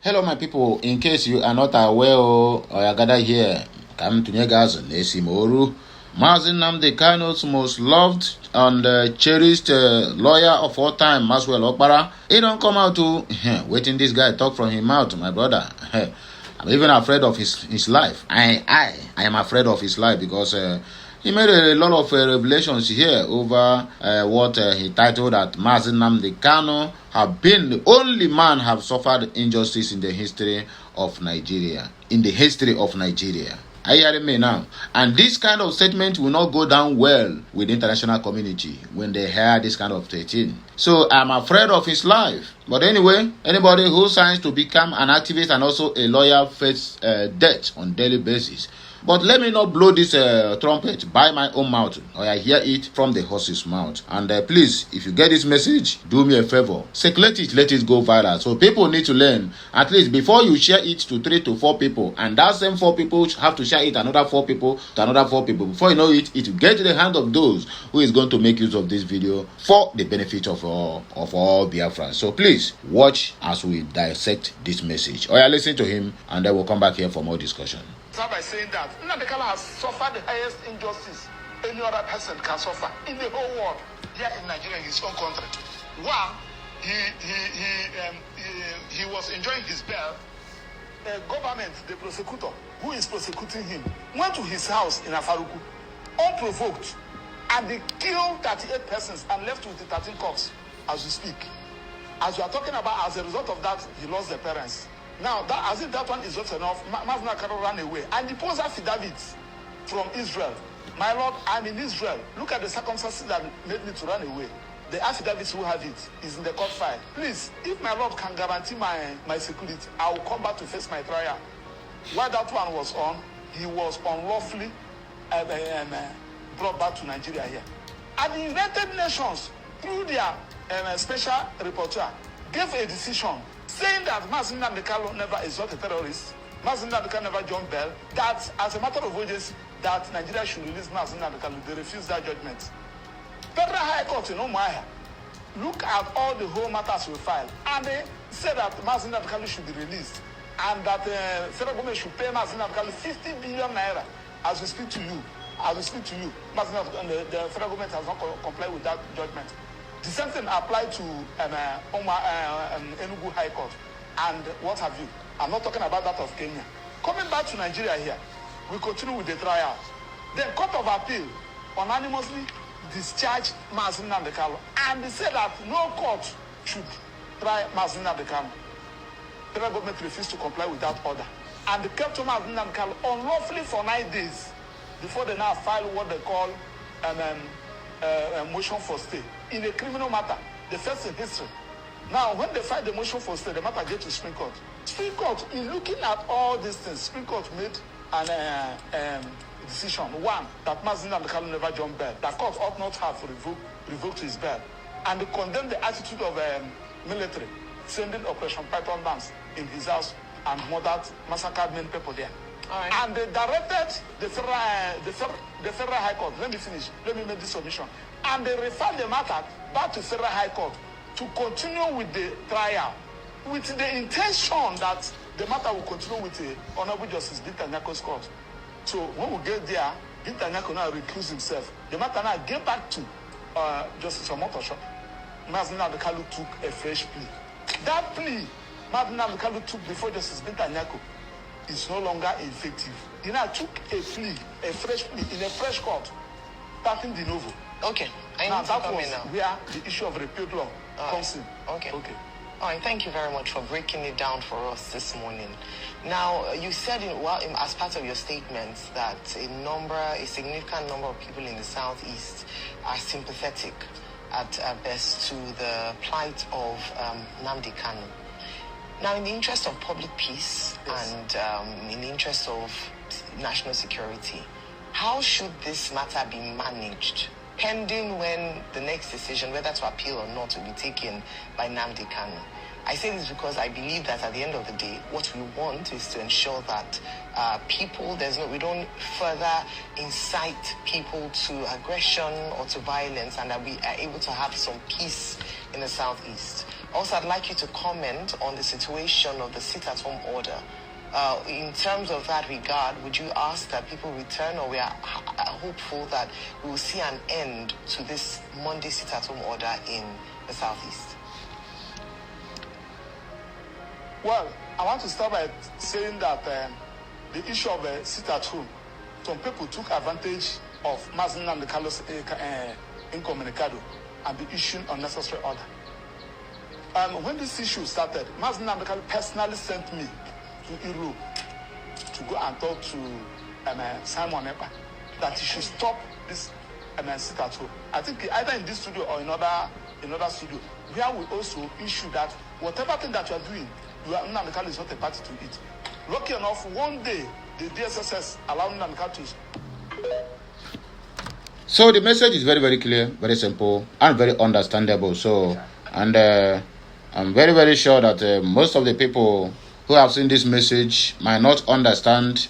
Hello, my people. In case you are not aware or you gather here, come to Nyegas Nesimoru. Mazi Nnamdi Kanu's most loved and cherished lawyer of all time, MAXWELL OPARA. He don't come out to waiting this guy talk from him mouth, my brother. I'm even afraid of his life. I am afraid of his life because he made a lot of revelations here over what he titled that Mazi Nnamdi Kanu have been the only man have suffered injustice in the history of Nigeria. In the history of Nigeria. Are you hearing me now? And this kind of statement will not go down well with the international community when they hear this kind of thing. So I'm afraid of his life. But anyway, anybody who signs to become an activist and also a lawyer faces death on daily basis. But let me not blow this trumpet by my own mouth, or I hear it from the horse's mouth. And please, if you get this message, do me a favor. Circulate it, let it go viral. So people need to learn. At least before you share it to 3 to 4 people, and that same 4 people have to share it another 4 people to another 4 people. Before you know it, it will get to the hand of those who is going to make use of this video for the benefit of all Biafrans. So please, watch as we dissect this message. Or listen to him, and then we'll come back here for more discussion. Start by saying that Nnamdi Kanu has suffered the highest injustice any other person can suffer in the whole world. Here in Nigeria, in his own country. One, he was enjoying his bail. The government, the prosecutor, who is prosecuting him, went to his house in Afaruku, unprovoked, and they killed 38 persons and left with the 13 corpses as we speak. As we are talking about, as a result of that, he lost the parents. Now, that, as if that one is not enough, Mazi Nnamdi Kanu ran away. And the post affidavits from Israel. My Lord, I'm in Israel. Look at the circumstances that made me to run away. The affidavits who have it is in the court file. Please, if my Lord can guarantee my security, I will come back to face my trial. While that one was on, he was unlawfully brought back to Nigeria here. And the United Nations, through their special rapporteur, gave a decision saying that Mazi Nnamdi Kanu never is not a terrorist, Mazi Nnamdi Kanu never jumped bail, that as a matter of urgency, that Nigeria should release Mazi Nnamdi Kanu. They refused that judgment. Federal High Court in Umuahia look at all the whole matters we filed, and they said that Mazi Nnamdi Kanu should be released, and that federal government should pay Mazi Nnamdi Kanu 50 billion naira as we speak to you. As we speak to you, the federal government has not complied with that judgment. The same thing applied to Enugu High Court and what have you. I'm not talking about that of Kenya. Coming back to Nigeria here, we continue with the trial. The Court of Appeal unanimously discharged Mazi Nnamdi Kanu, and they said that no court should try Mazi Nnamdi Kanu. The federal government refused to comply with that order, and they kept Mazi Nnamdi Kanu unlawfully for 9 days before they now file what they call a motion for stay in a criminal matter, the first in history. Now, when they file the motion for stay, the matter gets to Supreme Court. Supreme Court, in looking at all these things, Supreme Court made an decision. One, that Mazi Nnamdi Kanu never jumped bail. That court ought not have revoked his bail. And they condemned the attitude of military, sending Operation Python dams in his house and murdered, massacred many people there. Right. And they directed the Federal High Court. Let me finish. Let me make this submission. And they referred the matter back to Federal High Court to continue with the trial, with the intention that the matter will continue with the Honorable Justice Binta Nyako's court. So when we get there, Binta Nyako now recused himself. The matter now get back to Justice Omotosho. Mazi Nnamdi Kanu took a fresh plea. That plea Mazi Nnamdi Kanu took before Justice Binta Nyako is no longer effective. He now took a plea, a fresh plea, in a fresh court, starting de novo. Okay. Now that was where the issue of repealed law comes in. Okay. All right, thank you very much for breaking it down for us this morning. Now, you said as part of your statement that a significant number of people in the Southeast are sympathetic at best to the plight of Nnamdi Kanu. Now, in the interest of public peace, yes, and in the interest of national security, how should this matter be managed, pending when the next decision, whether to appeal or not, will be taken by Nnamdi Kanu? I say this because I believe that at the end of the day, what we want is to ensure that we don't further incite people to aggression or to violence, and that we are able to have some peace in the Southeast. Also, I'd like you to comment on the situation of the sit-at-home order. In terms of that regard, would you ask that people return, or we are hopeful that we will see an end to this Monday sit-at-home order in the Southeast? Well, I want to start by saying that the issue of sit-at-home, some people took advantage of Mazen and the Carlos incommunicado and the issuing unnecessary order. When this issue started, Mazen Namdekano personally sent me to Europe to go and talk to Simon Epa that he should stop this sit-at-home. I think either in this studio or in another studio, where we also issue that whatever thing that you are doing, Namdekano is not a party to it. Lucky enough, one day the DSSS allowed Namdekano to. So the message is very, very clear, very simple, and very understandable. So, and I'm very, very sure that most of the people who have seen this message might not understand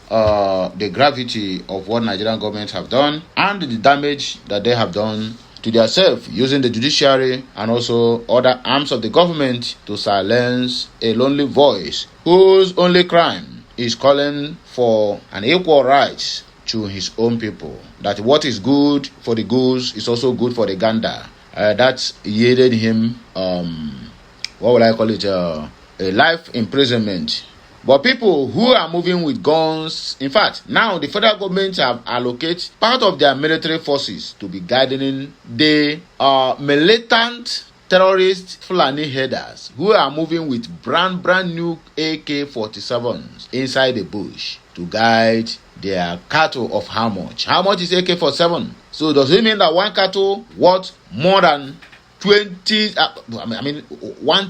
the gravity of what Nigerian government have done and the damage that they have done to themselves using the judiciary and also other arms of the government to silence a lonely voice whose only crime is calling for an equal rights to his own people. That what is good for the goose is also good for the gander. That yielded him, what would I call it, a life imprisonment. But people who are moving with guns, in fact, now the federal government have allocated part of their military forces to be guiding the militant terrorist Fulani headers who are moving with brand new AK-47s inside the bush to guide their cattle of how much? How much is AK-47? So does it mean that one cattle worth more than 1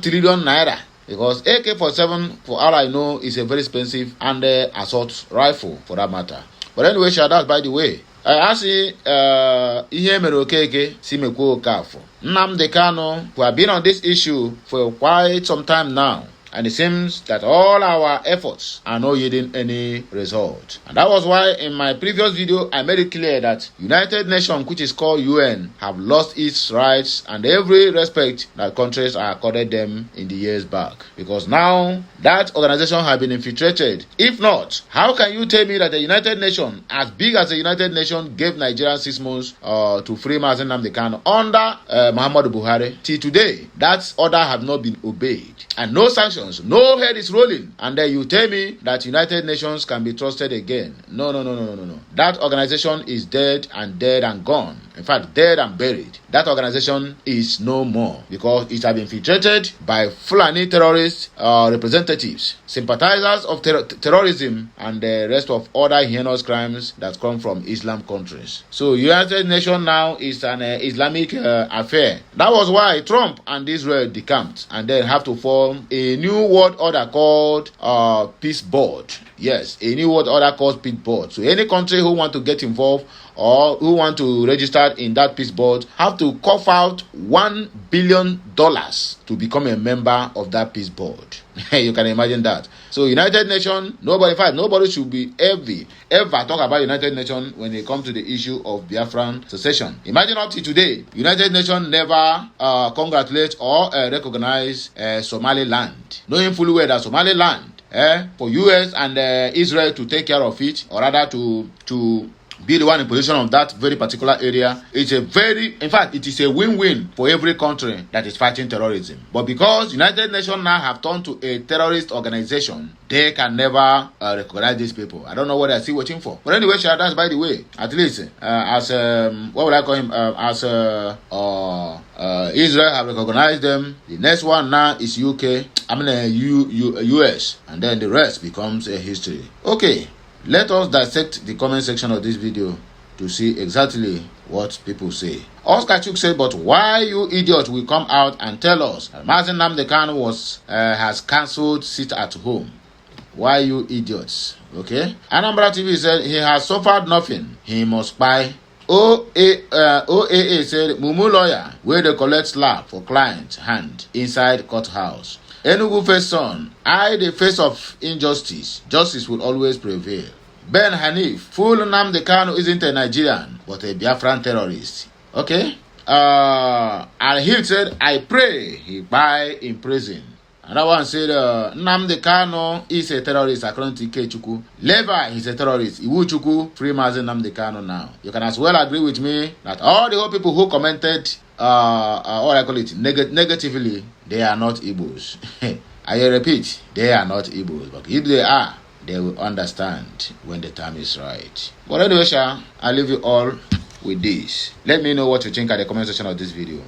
trillion naira? Because AK-47, for all I know, is a very expensive and assault rifle for that matter. But anyway, that's by the way. I see ihe mere okeke si mekwo okafo. Nnamdi Kanu, who have been on this issue for quite some time now, and it seems that all our efforts are not yielding any result. And that was why in my previous video I made it clear that United Nations, which is called UN, have lost its rights and every respect that countries are accorded them in the years back. Because now that organization has been infiltrated. If not, how can you tell me that the United Nations, as big as the United Nations, gave Nigeria 6 months to free Mazen Nnamdi Kanu under Muhammadu Buhari? Till today, that order have not been obeyed. And no sanctions. No head is rolling. And then you tell me that United Nations can be trusted again. No. That organization is dead and gone. In fact, dead and buried. That organization is no more because it has been infiltrated by Fulani terrorist representatives, sympathizers of terrorism, and the rest of other heinous crimes that come from Islam countries. So United Nations now is an Islamic affair. That was why Trump and Israel decamped and then have to form a new world order called Peace Board. Yes, a new world order called Peace Board. So any country who want to get involved or who want to register in that peace board have to cough out $1 billion to become a member of that peace board. You can imagine that. So United Nations, nobody should be ever talk about United Nations when it comes to the issue of Biafran secession. Imagine up to today, United Nations never congratulate or recognize Somaliland, knowing fully well that Somaliland for US and Israel to take care of it, or rather to be the one in position of that very particular area. It is a win-win for every country that is fighting terrorism. But because United Nations now have turned to a terrorist organization, they can never recognize these people. I don't know what they're still waiting for. But anyway, that's by the way. At least as what would I call him? Israel have recognized them. The next one now is UK. US, and then the rest becomes a history. Okay. Let us dissect the comment section of this video to see exactly what people say. Oscar Chuk said, but why you idiots will come out and tell us that Mazen Nnamdi Kanu has cancelled sit at home? Why you idiots? Okay. Anambra TV said he has suffered nothing. He must buy. OAA said Mumu lawyer where they collect slap for client hand inside courthouse. Enugu face son, the face of injustice. Justice will always prevail. Ben Hanif, full Nnamdi Kanu isn't a Nigerian, but a Biafran terrorist. Okay? Al-Hil said, I pray he die in prison. Another one said, Nnamdi Kanu is a terrorist according to Ikechukwu. Levi is a terrorist. Iwuchukwu, free Mazi Nnamdi Kanu now. You can as well agree with me that all the old people who commented, what I call it, negatively, they are not Igbos. I repeat, they are not Igbos. But if they are, they will understand when the time is right. But anyway, I leave you all with this. Let me know what you think at the comment section of this video.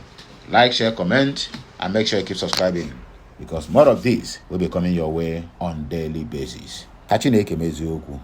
Like, share, comment, and make sure you keep subscribing, because more of this will be coming your way on daily basis. Kachineke meziokwu.